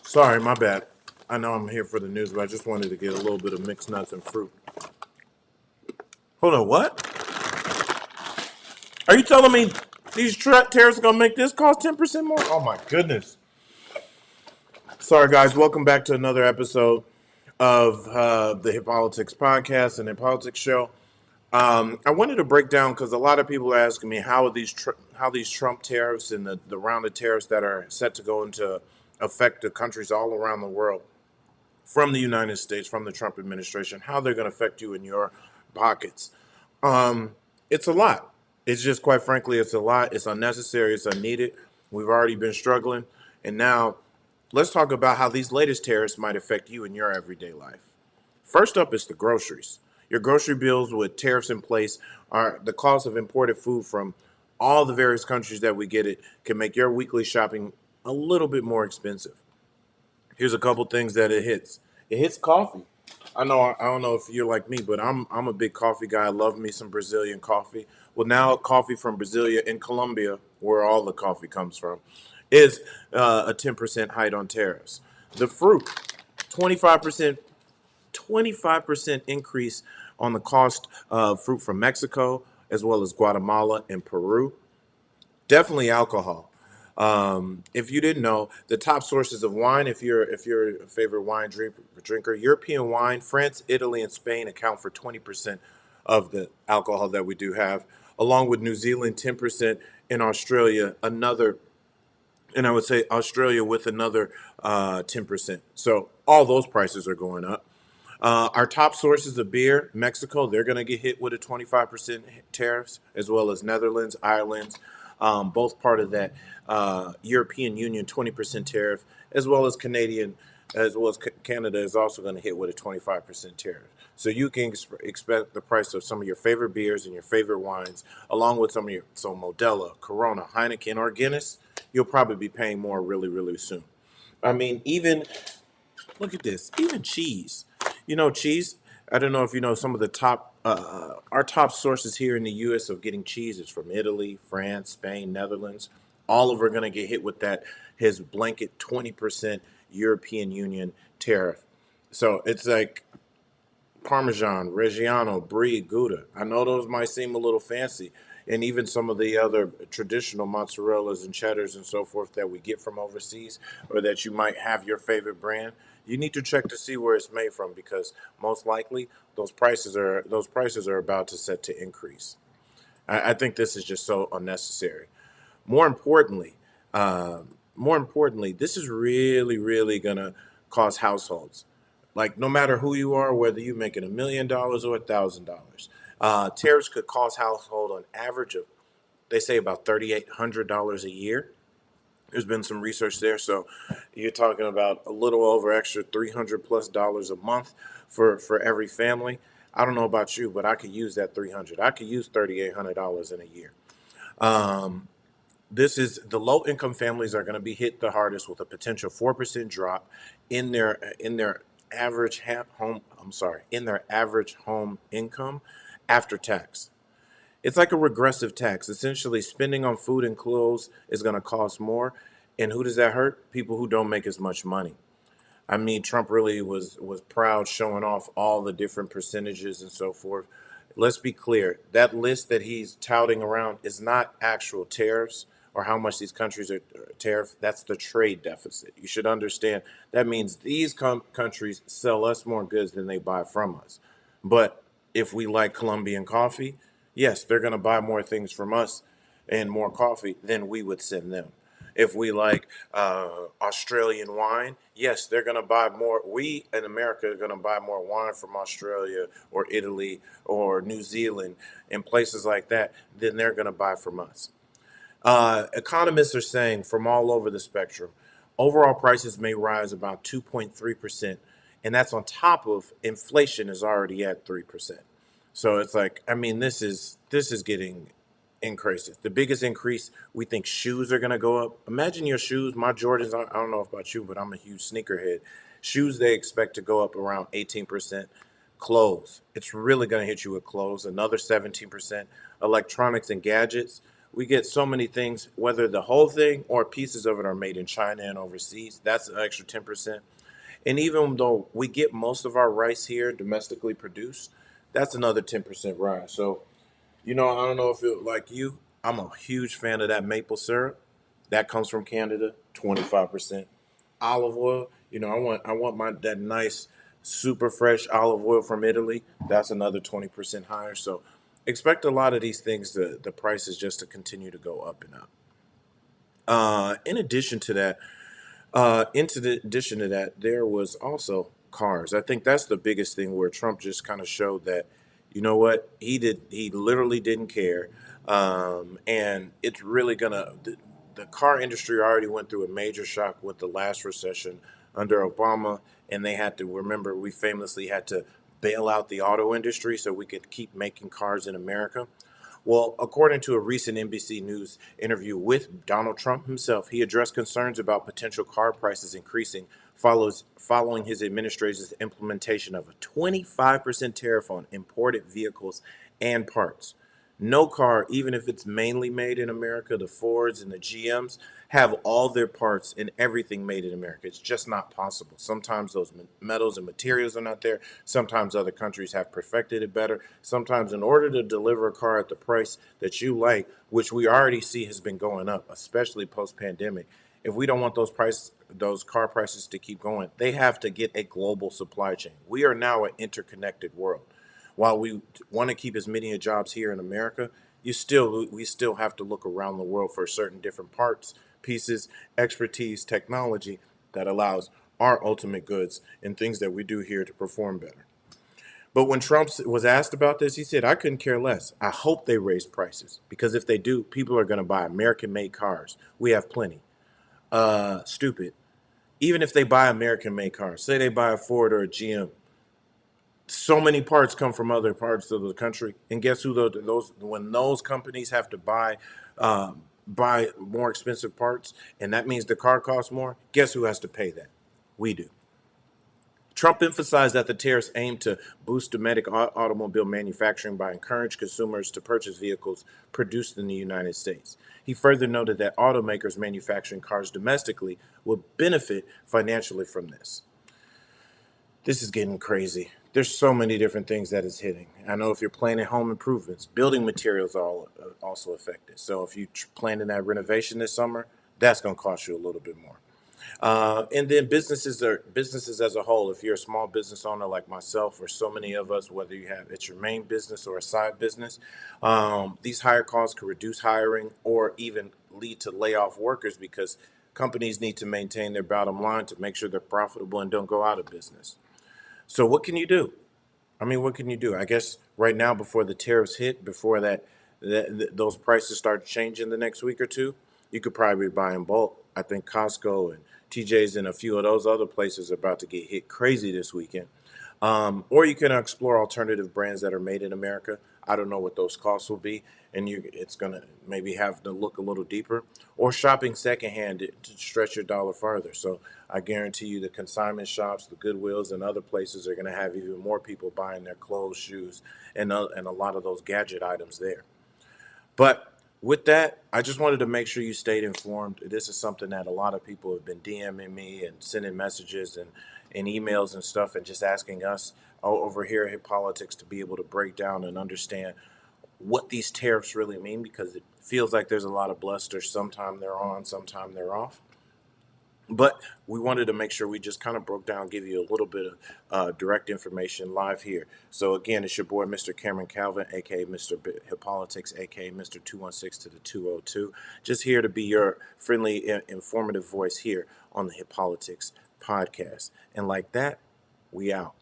Sorry, my bad. I know I'm here for the news, but I just wanted to get a little bit of mixed nuts and fruit. Hold on, what? Are you telling me these tariffs are gonna make this cost 10% more? Oh my goodness. Sorry, guys. Welcome back to another episode of the Hip Politics podcast and Hip Politics show. I wanted to break down because a lot of people are asking me how these Trump tariffs and the round of tariffs that are set to go into affect the countries all around the world from the United States, from the Trump administration, how they're going to affect you in your pockets. It's a lot. It's just quite frankly, it's a lot. It's unnecessary. It's unneeded. We've already been struggling, and now let's talk about how these latest tariffs might affect you in your everyday life. First up is the groceries. Your grocery bills with tariffs in place are the cost of imported food from all the various countries that we get it can make your weekly shopping a little bit more expensive. Here's a couple things that it hits. It hits coffee. I don't know if you're like me, but I'm a big coffee guy. I love me some Brazilian coffee. Well, now coffee from Brasilia in Colombia, where all the coffee comes from, is a 10% hike on tariffs. The fruit, 25% 25% increase on the cost of fruit from Mexico, as well as Guatemala and Peru. Definitely alcohol. If you didn't know, the top sources of wine, if you're a favorite drinker, European wine, France, Italy, and Spain account for 20% of the alcohol that we do have, along with New Zealand 10%, and Australia another, and I would say Australia with another 10%. So all those prices are going up. Our top sources of beer, Mexico, they're going to get hit with a 25% tariffs, as well as Netherlands, Ireland, both part of that European Union 20% tariff, as well as Canada is also going to hit with a 25% tariff. So you can expect the price of some of your favorite beers and your favorite wines, along with some Modelo, Corona, Heineken, or Guinness. You'll probably be paying more really, really soon. I mean, even look at this. Even cheese. Cheese. I don't know if you know some of the our top sources here in the U.S. of getting cheese is from Italy, France, Spain, Netherlands. All of them are going to get hit with his blanket 20% European Union tariff. So it's like Parmesan, Reggiano, Brie, Gouda. I know those might seem a little fancy, and even some of the other traditional mozzarellas and cheddars and so forth that we get from overseas, or that you might have your favorite brand. You need to check to see where it's made from because most likely those prices are about to set to increase. I think this is just so unnecessary. More importantly, uh, more importantly, this is really, really gonna cost households. Like no matter who you are, whether you're making $1 million or $1,000, tariffs could cost household on average of they say about $3,800 a year. There's been some research there, so you're talking about a little over extra $300+ a month for every family. I don't know about you, but I could use that 300. I could use $3,800 in a year. Um, this is the low income families are going to be hit the hardest with a potential 4% drop in their average home. I'm sorry, in their average home income after tax. It's like a regressive tax. Essentially, spending on food and clothes is going to cost more, and who does that hurt? People who don't make as much money. I mean, Trump really was proud showing off all the different percentages and so forth. Let's be clear. That list that he's touting around is not actual tariffs or how much these countries are tariff. That's the trade deficit. You should understand that means these countries sell us more goods than they buy from us. But if we like Colombian coffee, yes, they're going to buy more things from us and more coffee than we would send them. If we like Australian wine, yes, they're going to buy more. We in America are going to buy more wine from Australia or Italy or New Zealand and places like that than they're going to buy from us. Economists are saying from all over the spectrum, overall prices may rise about 2.3%, and that's on top of inflation is already at 3%. So it's like, I mean, this is getting increases. The biggest increase, we think shoes are going to go up. Imagine your shoes, my Jordans, I don't know about you, but I'm a huge sneakerhead. Shoes, they expect to go up around 18%. Clothes, it's really going to hit you with clothes, another 17%. Electronics and gadgets, we get so many things, whether the whole thing or pieces of it are made in China and overseas. That's an extra 10%. And even though we get most of our rice here domestically produced, that's another 10% rise. So, I don't know if it like you, I'm a huge fan of that maple syrup. That comes from Canada, 25%. Olive oil, I want my that nice super fresh olive oil from Italy. That's another 20% higher. So expect a lot of these things, the prices just to continue to go up and up. In addition to that, into the addition to that, there was also cars. I think that's the biggest thing where Trump just kind of showed that, you know what, he literally didn't care, and it's really gonna. The car industry already went through a major shock with the last recession under Obama, and they had to remember we famously had to bail out the auto industry so we could keep making cars in America. Well, according to a recent NBC News interview with Donald Trump himself, he addressed concerns about potential car prices increasing following his administration's implementation of a 25% tariff on imported vehicles and parts. No car, even if it's mainly made in America, the Fords and the GMs have all their parts and everything made in America. It's just not possible. Sometimes those metals and materials are not there. Sometimes other countries have perfected it better. Sometimes, in order to deliver a car at the price that you like, which we already see has been going up, especially post pandemic, if we don't want those car prices to keep going, they have to get a global supply chain. We are now an interconnected world. While we want to keep as many jobs here in America, we still have to look around the world for certain different parts, pieces, expertise, technology that allows our ultimate goods and things that we do here to perform better. But when Trump was asked about this, he said, I couldn't care less. I hope they raise prices because if they do, people are going to buy American made cars. We have plenty. Stupid. Even if they buy American made cars, say they buy a Ford or a GM, so many parts come from other parts of the country, and guess who those when those companies have to buy more expensive parts, and that means the car costs more. Guess who has to pay that? We do. Trump emphasized that the tariffs aim to boost domestic automobile manufacturing by encouraging consumers to purchase vehicles produced in the United States. He further noted that automakers manufacturing cars domestically will benefit financially from this. This is getting crazy. There's so many different things that is hitting. I know if you're planning home improvements, building materials are also affected. So if you're planning that renovation this summer, that's going to cost you a little bit more. And then businesses as a whole. If you're a small business owner like myself or so many of us, whether you have it's your main business or a side business, these higher costs could reduce hiring or even lead to layoff workers because companies need to maintain their bottom line to make sure they're profitable and don't go out of business. So what can you do? I mean, what can you do? I guess right now, before the tariffs hit, before those prices start changing the next week or two, you could probably buy in bulk. I think Costco and TJ's and a few of those other places are about to get hit crazy this weekend. Or you can explore alternative brands that are made in America. I don't know what those costs will be, and it's gonna maybe have to look a little deeper. Or shopping secondhand to stretch your dollar farther. So I guarantee you, the consignment shops, the Goodwills, and other places are gonna have even more people buying their clothes, shoes, and a lot of those gadget items there. But with that, I just wanted to make sure you stayed informed. This is something that a lot of people have been DMing me and sending messages and emails and stuff and just asking us over here at Hip Politics to be able to break down and understand what these tariffs really mean because it feels like there's a lot of bluster. Sometime they're on, sometime they're off. But we wanted to make sure we just kind of broke down, give you a little bit of direct information live here. So again, it's your boy, Mr. Cameron Calvin, aka Mr. Hippolitics, aka Mr. 216 to the 202. Just here to be your friendly, informative voice here on the Hippolitics podcast. And like that, we out.